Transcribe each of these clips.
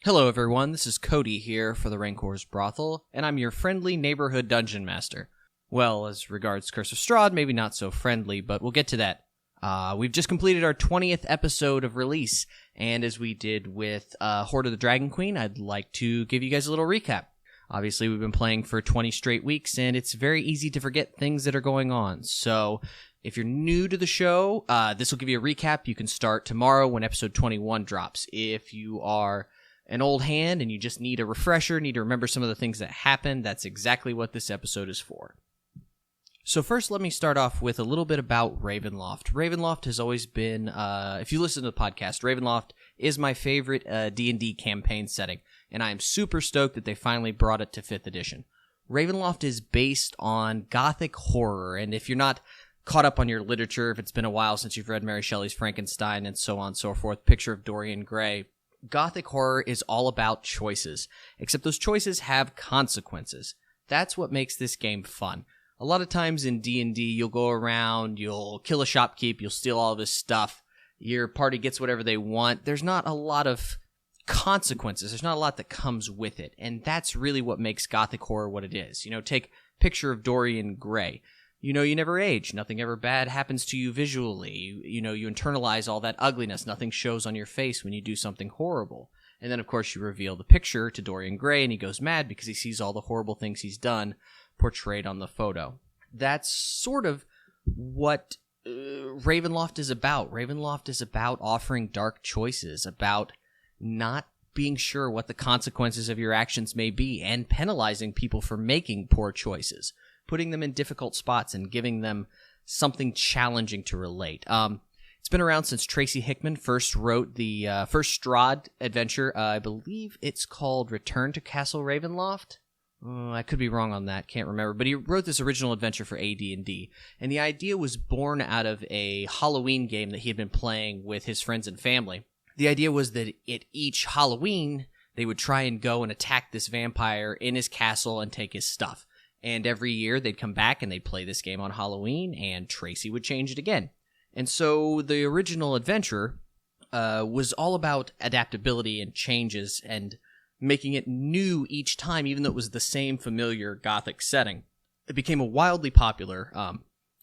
Hello everyone, this is Cody here for the Rancor's Brothel, and I'm your friendly neighborhood dungeon master. Well, as regards Curse of Strahd, maybe not so friendly, but we'll get to that. We've just completed our 20th episode of release, and as we did with Horde of the Dragon Queen, I'd like to give you guys a little recap. Obviously, we've been playing for 20 straight weeks, and it's very easy to forget things that are going on. So, if you're new to the show, this will give you a recap. You can start tomorrow when episode 21 drops. If you are an old hand and you just need a refresher, need to remember some of the things that happened, that's exactly what this episode is for. So first, let me start off with a little bit about Ravenloft. Ravenloft has always been, if you listen to the podcast, Ravenloft is my favorite D&D campaign setting, and I'm super stoked that they finally brought it to 5th edition. Ravenloft is based on gothic horror, and if you're not caught up on your literature, if it's been a while since you've read Mary Shelley's Frankenstein and so on and so forth, Picture of Dorian Gray, gothic horror is all about choices, except those choices have consequences. That's what makes this game fun. A lot of times in D&D, you'll go around, you'll kill a shopkeep, you'll steal all of his stuff, your party gets whatever they want. There's not a lot of consequences. There's not a lot that comes with it, and that's really what makes gothic horror what it is. You know, take Picture of Dorian Gray. You know, you never age. Nothing ever bad happens to you visually. You internalize all that ugliness. Nothing shows on your face when you do something horrible. And then, of course, you reveal the picture to Dorian Gray, and he goes mad because he sees all the horrible things he's done portrayed on the photo. That's sort of what Ravenloft is about. Ravenloft is about offering dark choices, about not being sure what the consequences of your actions may be, and penalizing people for making poor choices, putting them in difficult spots and giving them something challenging to relate. It's been around since Tracy Hickman first wrote the first Strahd adventure. I believe it's called Return to Castle Ravenloft. I could be wrong on that, can't remember. But he wrote this original adventure for AD&D, and the idea was born out of a Halloween game that he had been playing with his friends and family. The idea was that at each Halloween, they would try and go and attack this vampire in his castle and take his stuff. And every year they'd come back and they'd play this game on Halloween, and Tracy would change it again. And so the original adventure was all about adaptability and changes and making it new each time, even though it was the same familiar gothic setting. It became a wildly popular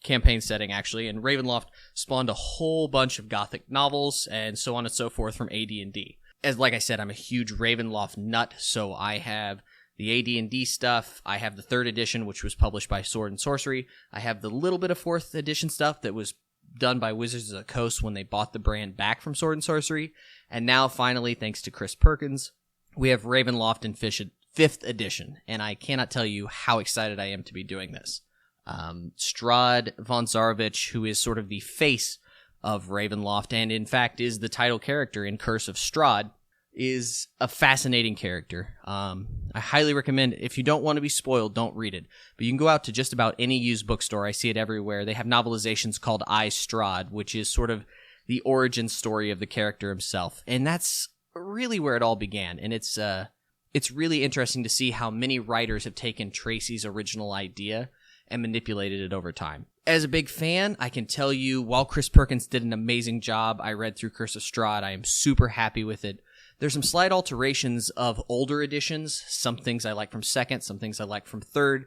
campaign setting, actually, and Ravenloft spawned a whole bunch of gothic novels and so on and so forth from AD&D. As like I said, I'm a huge Ravenloft nut, so I have the AD&D stuff. I have the 3rd edition, which was published by Sword and Sorcery. I have the little bit of 4th edition stuff that was done by Wizards of the Coast when they bought the brand back from Sword and Sorcery. And now, finally, thanks to Chris Perkins, we have Ravenloft in 5th edition. And I cannot tell you how excited I am to be doing this. Strahd von Zarovich, who is sort of the face of Ravenloft, and in fact is the title character in Curse of Strahd, is a fascinating character. I highly recommend, if you don't want to be spoiled, don't read it. But you can go out to just about any used bookstore. I see it everywhere. They have novelizations called I, Strahd, which is sort of the origin story of the character himself. And that's really where it all began. And it's really interesting to see how many writers have taken Tracy's original idea and manipulated it over time. As a big fan, I can tell you, while Chris Perkins did an amazing job, I read through Curse of Strahd. I am super happy with it. There's some slight alterations of older editions, some things I like from 2nd, some things I like from 3rd,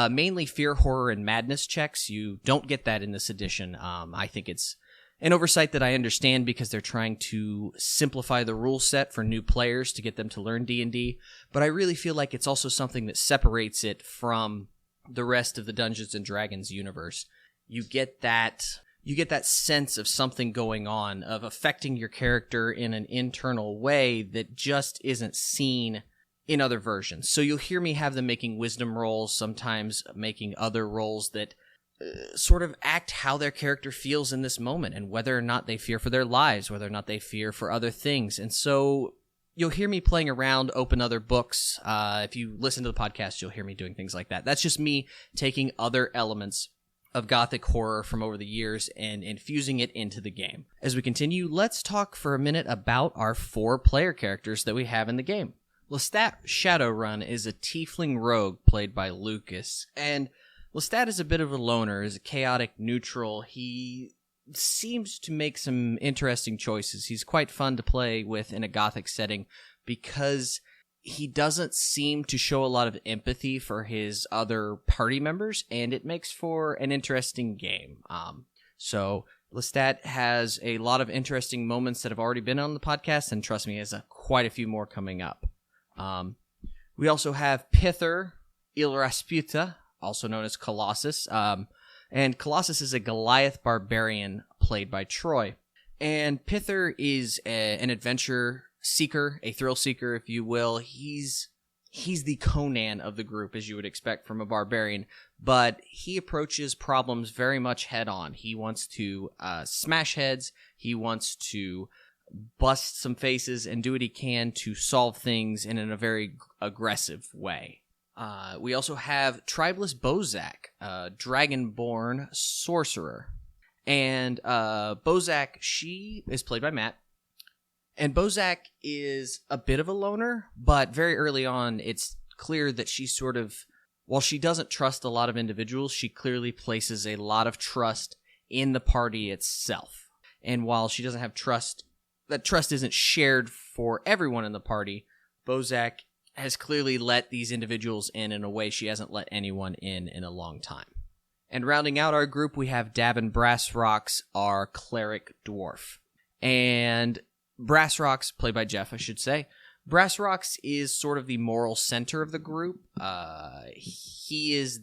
mainly fear, horror, and madness checks. You don't get that in this edition. I think it's an oversight that I understand because they're trying to simplify the rule set for new players to get them to learn D&D, but I really feel like it's also something that separates it from the rest of the Dungeons & Dragons universe. You get that sense of something going on, of affecting your character in an internal way that just isn't seen in other versions. So you'll hear me have them making wisdom rolls, sometimes making other rolls that sort of act how their character feels in this moment, and whether or not they fear for their lives, whether or not they fear for other things. And so you'll hear me playing around, open other books. If you listen to the podcast, you'll hear me doing things like that. That's just me taking other elements of gothic horror from over the years and infusing it into the game. As we continue, let's talk for a minute about our 4 player characters that we have in the game. Lestat Shadowrun is a tiefling rogue played by Lucas, and Lestat is a bit of a loner, is a chaotic neutral. He seems to make some interesting choices. He's quite fun to play with in a gothic setting, because he doesn't seem to show a lot of empathy for his other party members, and it makes for an interesting game. So Lestat has a lot of interesting moments that have already been on the podcast, and trust me, has quite a few more coming up. We also have Pither Il Rasputa, also known as Colossus, and Colossus is a Goliath barbarian played by Troy. And Pither is an adventure seeker, a thrill seeker, if you will. He's the Conan of the group, as you would expect from a barbarian, but he approaches problems very much head on. He wants to smash heads, he wants to bust some faces, and do what he can to solve things in a very aggressive way. We also have Tribeless Bozak, a dragonborn sorcerer. And Bozak, she is played by Matt. And Bozak is a bit of a loner, but very early on, it's clear that she's sort of, while she doesn't trust a lot of individuals, she clearly places a lot of trust in the party itself. And while she doesn't have trust, that trust isn't shared for everyone in the party, Bozak has clearly let these individuals in a way she hasn't let anyone in a long time. And rounding out our group, we have Dabin Brassrocks, our cleric dwarf. And Brassrocks, played by Jeff, I should say. Brassrocks is sort of the moral center of the group. He is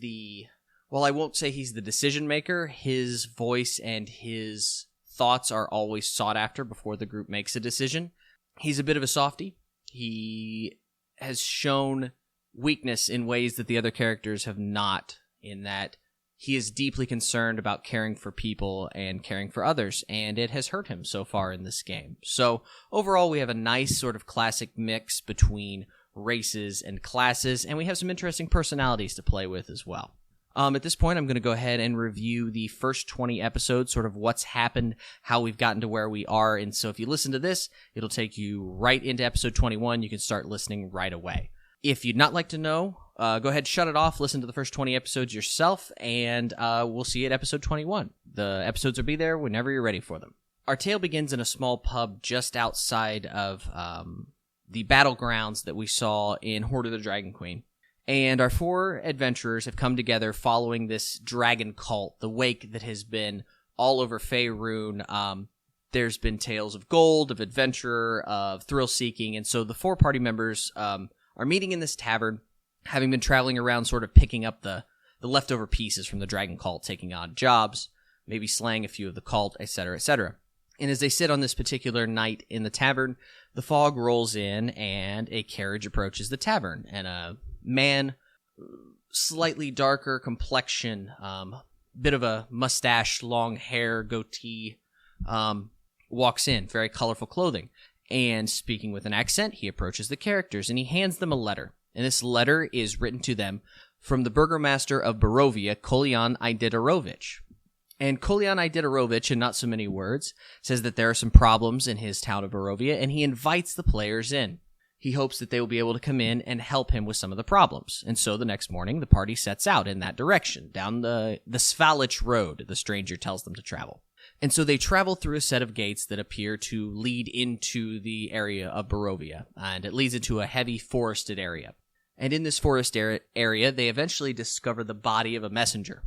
well, I won't say he's the decision maker. His voice and his thoughts are always sought after before the group makes a decision. He's a bit of a softie. He has shown weakness in ways that the other characters have not, in that he is deeply concerned about caring for people and caring for others, and it has hurt him so far in this game. So overall, we have a nice sort of classic mix between races and classes, and we have some interesting personalities to play with as well. At this point, I'm going to go ahead and review the first 20 episodes, sort of what's happened, how we've gotten to where we are, and so if you listen to this, it'll take you right into episode 21. You can start listening right away. If you'd not like to know, go ahead, shut it off, listen to the first 20 episodes yourself, and we'll see you at episode 21. The episodes will be there whenever you're ready for them. Our tale begins in a small pub just outside of the battlegrounds that we saw in Hoard of the Dragon Queen. And our four adventurers have come together following this dragon cult, the wake that has been all over Faerun. There's been tales of gold, of adventure, of thrill-seeking, and so the four party members are meeting in this tavern, having been traveling around sort of picking up the leftover pieces from the dragon cult, taking odd jobs, maybe slaying a few of the cult, etc., etc. And as they sit on this particular night in the tavern, the fog rolls in and a carriage approaches the tavern, and a man, slightly darker complexion, bit of a mustache, long hair, goatee, walks in, very colorful clothing. And speaking with an accent, he approaches the characters and he hands them a letter. And this letter is written to them from the burgomaster of Barovia, Kolyan Ididarovich. And Kolyan Ididarovich, in not so many words, says that there are some problems in his town of Barovia, and he invites the players in. He hopes that they will be able to come in and help him with some of the problems. And so the next morning, the party sets out in that direction, down the Svalich Road, the stranger tells them to travel. And so they travel through a set of gates that appear to lead into the area of Barovia, and it leads into a heavy forested area. And in this forest area, they eventually discover the body of a messenger.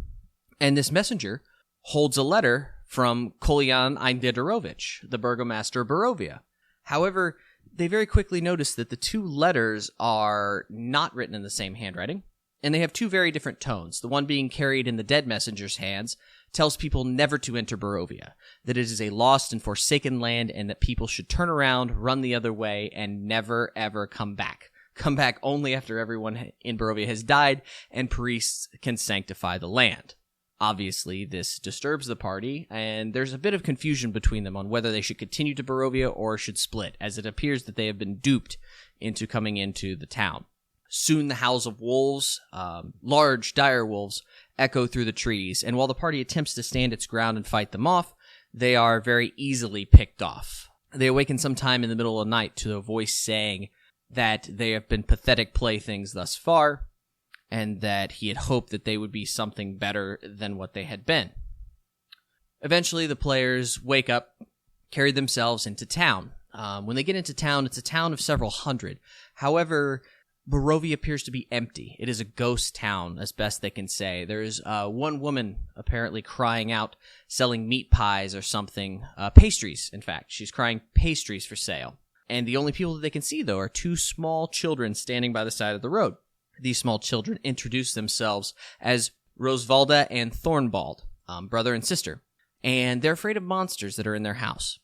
And this messenger holds a letter from Kolyan Ididarovich, the burgomaster of Barovia. However, they very quickly notice that the two letters are not written in the same handwriting, and they have two very different tones. The one being carried in the dead messenger's hands tells people never to enter Barovia, that it is a lost and forsaken land, and that people should turn around, run the other way, and never, ever come back. Come back only after everyone in Barovia has died, and priests can sanctify the land. Obviously, this disturbs the party, and there's a bit of confusion between them on whether they should continue to Barovia or should split, as it appears that they have been duped into coming into the town. Soon the howls of wolves, large, dire wolves, echo through the trees, and while the party attempts to stand its ground and fight them off, they are very easily picked off. They awaken sometime in the middle of the night to a voice saying that they have been pathetic playthings thus far, and that he had hoped that they would be something better than what they had been. Eventually, the players wake up, carry themselves into town. When they get into town, it's a town of several hundred. However, Barovia appears to be empty. It is a ghost town, as best they can say. There's one woman apparently crying out, selling meat pies or something. Pastries, in fact. She's crying pastries for sale. And the only people that they can see, though, are two small children standing by the side of the road. These small children introduce themselves as Rosevalda and Thornbald, brother and sister. And they're afraid of monsters that are in their house.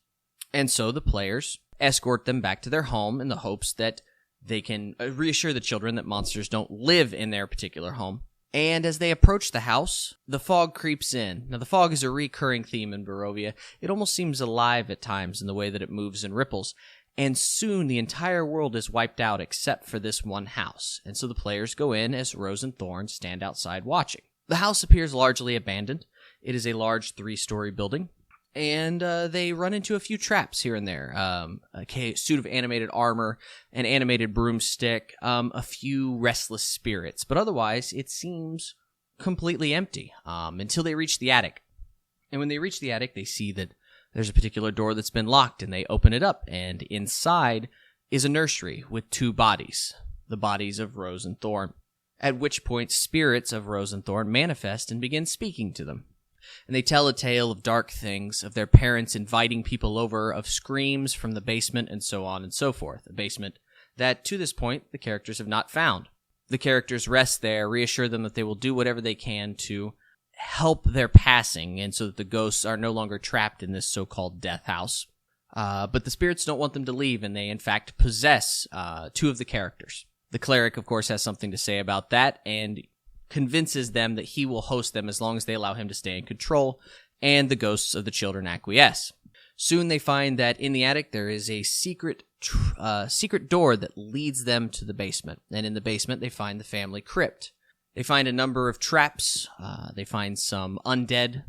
And so the players escort them back to their home in the hopes that they can reassure the children that monsters don't live in their particular home. And as they approach the house, the fog creeps in. Now, the fog is a recurring theme in Barovia. It almost seems alive at times in the way that it moves and ripples. And soon the entire world is wiped out except for this one house. And so the players go in as Rose and Thorn stand outside watching. The house appears largely abandoned. It is a large 3-story building. And they run into a few traps here and there. A suit of animated armor, an animated broomstick, a few restless spirits. But otherwise, it seems completely empty until they reach the attic. And when they reach the attic, they see that there's a particular door that's been locked, and they open it up. And inside is a nursery with 2 bodies, the bodies of Rose and Thorn. At which point, spirits of Rose and Thorn manifest and begin speaking to them. And they tell a tale of dark things, of their parents inviting people over, of screams from the basement, and so on and so forth. A basement that, to this point, the characters have not found. The characters rest there, reassure them that they will do whatever they can to help their passing, and so that the ghosts are no longer trapped in this so-called death house. But the spirits don't want them to leave, and they, in fact, possess 2 of the characters. The cleric, of course, has something to say about that, and convinces them that he will host them as long as they allow him to stay in control, and the ghosts of the children acquiesce. Soon they find that in the attic there is a secret door that leads them to the basement, and in the basement they find the family crypt. They find a number of traps, they find some undead,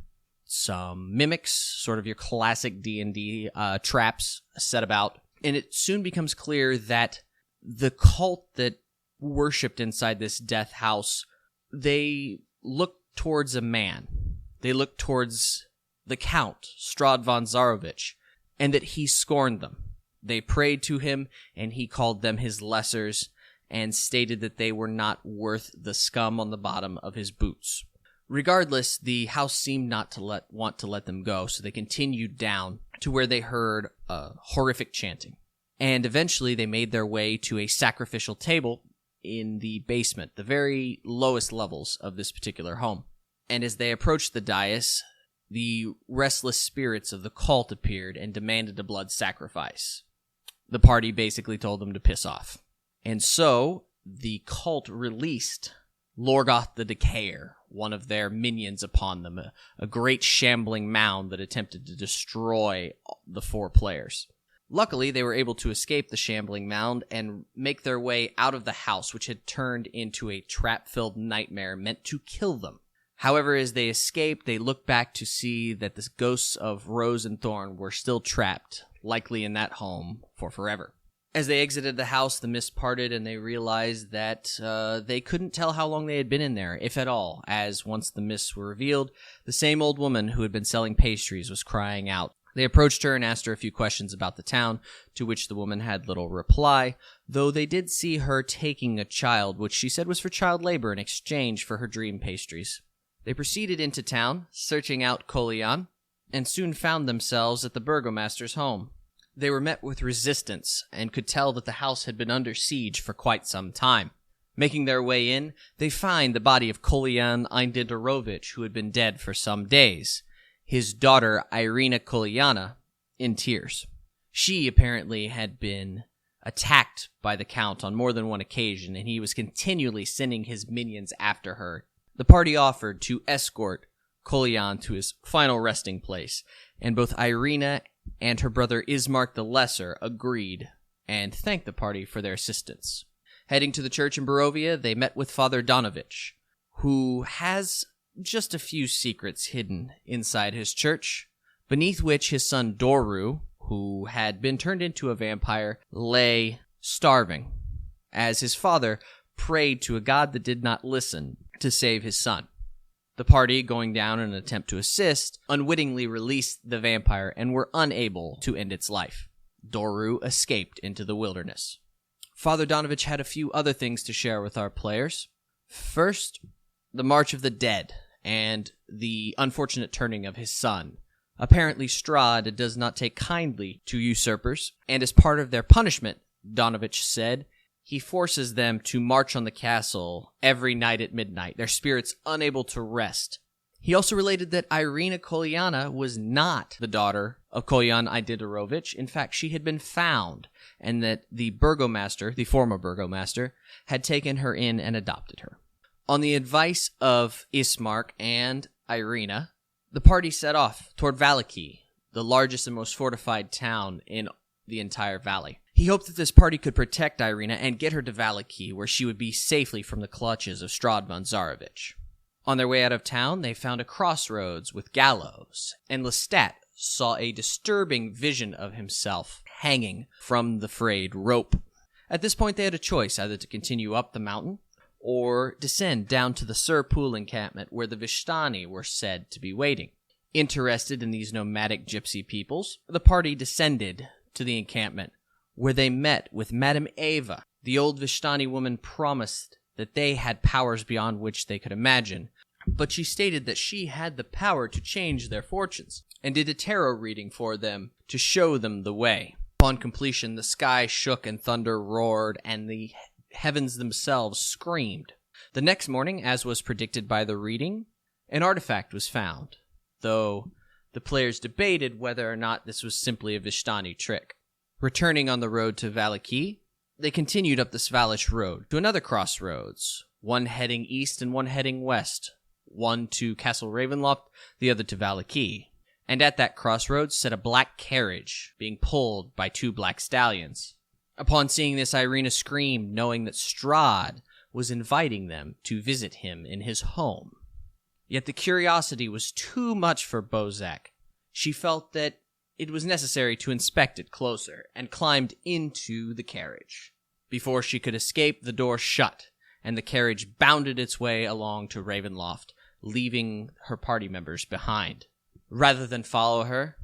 some mimics, sort of your classic D&D traps set about, and it soon becomes clear that the cult that worshipped inside this death house, they look towards a man. They look towards the Count, Strahd von Zarovich, and that he scorned them. They prayed to him, and he called them his lessers, and stated that they were not worth the scum on the bottom of his boots. Regardless, the house seemed not to want to let them go, so they continued down to where they heard horrific chanting. And eventually they made their way to a sacrificial table in the basement, the very lowest levels of this particular home. And as they approached the dais, the restless spirits of the cult appeared and demanded a blood sacrifice. The party basically told them to piss off. And so, the cult released Lorgoth the Decayer, one of their minions, upon them, a great shambling mound that attempted to destroy the 4 players. Luckily, they were able to escape the shambling mound and make their way out of the house, which had turned into a trap-filled nightmare meant to kill them. However, as they escaped, they looked back to see that the ghosts of Rose and Thorn were still trapped, likely in that home for forever. As they exited the house, the mist parted, and they realized that they couldn't tell how long they had been in there, if at all, as once the mists were revealed, the same old woman who had been selling pastries was crying out. They approached her and asked her a few questions about the town, to which the woman had little reply, though they did see her taking a child, which she said was for child labor in exchange for her dream pastries. They proceeded into town, searching out Kolian, and soon found themselves at the burgomaster's home. They were met with resistance, and could tell that the house had been under siege for quite some time. Making their way in, they find the body of Kolian Eindidorovich, who had been dead for some days. His daughter, Irina Koliana, in tears. She apparently had been attacked by the Count on more than one occasion, and he was continually sending his minions after her. The party offered to escort Kolian to his final resting place, and both Irina and her brother Ismark the Lesser agreed, and thanked the party for their assistance. Heading to the church in Barovia, they met with Father Donovich, who has just a few secrets hidden inside his church, beneath which his son Doru, who had been turned into a vampire, lay starving, as his father prayed to a god that did not listen to save his son. The party, going down in an attempt to assist, unwittingly released the vampire and were unable to end its life. Doru escaped into the wilderness. Father Donovich had a few other things to share with our players. First, the March of the Dead and the unfortunate turning of his son. Apparently, Strahd does not take kindly to usurpers, and as part of their punishment, Donovich said, he forces them to march on the castle every night at midnight, their spirits unable to rest. He also related that Irina Kolyana was not the daughter of Kolyan Ididarovich. In fact, she had been found, and that the burgomaster, the former burgomaster, had taken her in and adopted her. On the advice of Ismark and Irina, the party set off toward Valaki, the largest and most fortified town in the entire valley. He hoped that this party could protect Irina and get her to Valaki, where she would be safely from the clutches of Strahd von Zarovich. On their way out of town, they found a crossroads with gallows, and Lestat saw a disturbing vision of himself hanging from the frayed rope. At this point, they had a choice, either to continue up the mountain or descend down to the Surpool encampment where the Vishtani were said to be waiting. Interested in these nomadic gypsy peoples, the party descended to the encampment, where they met with Madame Eva. The old Vishtani woman promised that they had powers beyond which they could imagine, but she stated that she had the power to change their fortunes, and did a tarot reading for them to show them the way. Upon completion, the sky shook and thunder roared, and the heavens themselves screamed. The next morning, as was predicted by the reading, an artifact was found, though the players debated whether or not this was simply a Vishtani trick. Returning on the road to Valaki, they continued up the Svalish road to another crossroads, one heading east and one heading west, one to Castle Ravenloft, the other to Valaki. And at that crossroads sat a black carriage being pulled by two black stallions. Upon seeing this, Irina screamed, knowing that Strahd was inviting them to visit him in his home. Yet the curiosity was too much for Bozak. She felt that it was necessary to inspect it closer, and climbed into the carriage. Before she could escape, the door shut, and the carriage bounded its way along to Ravenloft, leaving her party members behind. Rather than follow her,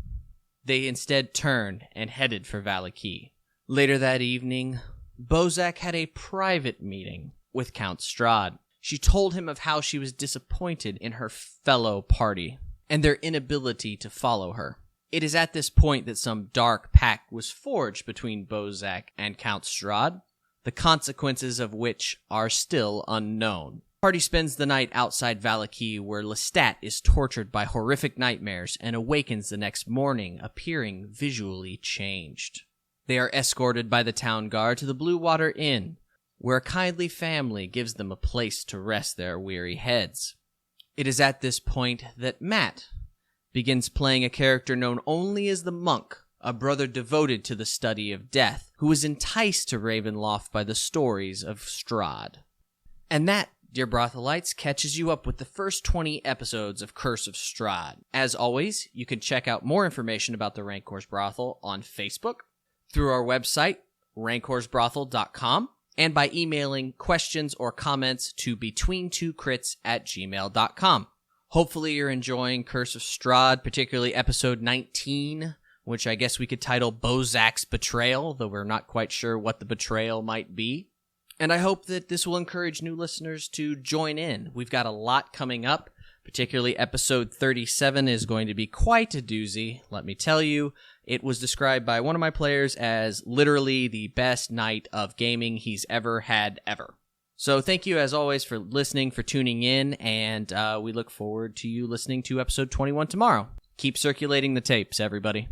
they instead turned and headed for Valaki. Later that evening, Bozak had a private meeting with Count Strahd. She told him of how she was disappointed in her fellow party, and their inability to follow her. It is at this point that some dark pact was forged between Bozak and Count Strahd, the consequences of which are still unknown. The party spends the night outside Valaki, where Lestat is tortured by horrific nightmares and awakens the next morning, appearing visually changed. They are escorted by the town guard to the Blue Water Inn, where a kindly family gives them a place to rest their weary heads. It is at this point that Matt begins playing a character known only as the Monk, a brother devoted to the study of death, who is enticed to Ravenloft by the stories of Strahd. And that, dear Brothelites, catches you up with the first 20 episodes of Curse of Strahd. As always, you can check out more information about the Rancor's Brothel on Facebook, through our website, rancorsbrothel.com, and by emailing questions or comments to betweentwocrits@gmail.com. Hopefully you're enjoying Curse of Strahd, particularly episode 19, which I guess we could title Bozak's Betrayal, though we're not quite sure what the betrayal might be. And I hope that this will encourage new listeners to join in. We've got a lot coming up. Particularly episode 37 is going to be quite a doozy, let me tell you. It was described by one of my players as literally the best night of gaming he's ever had ever. So thank you as always for listening, for tuning in, and we look forward to you listening to episode 21 tomorrow. Keep circulating the tapes, everybody.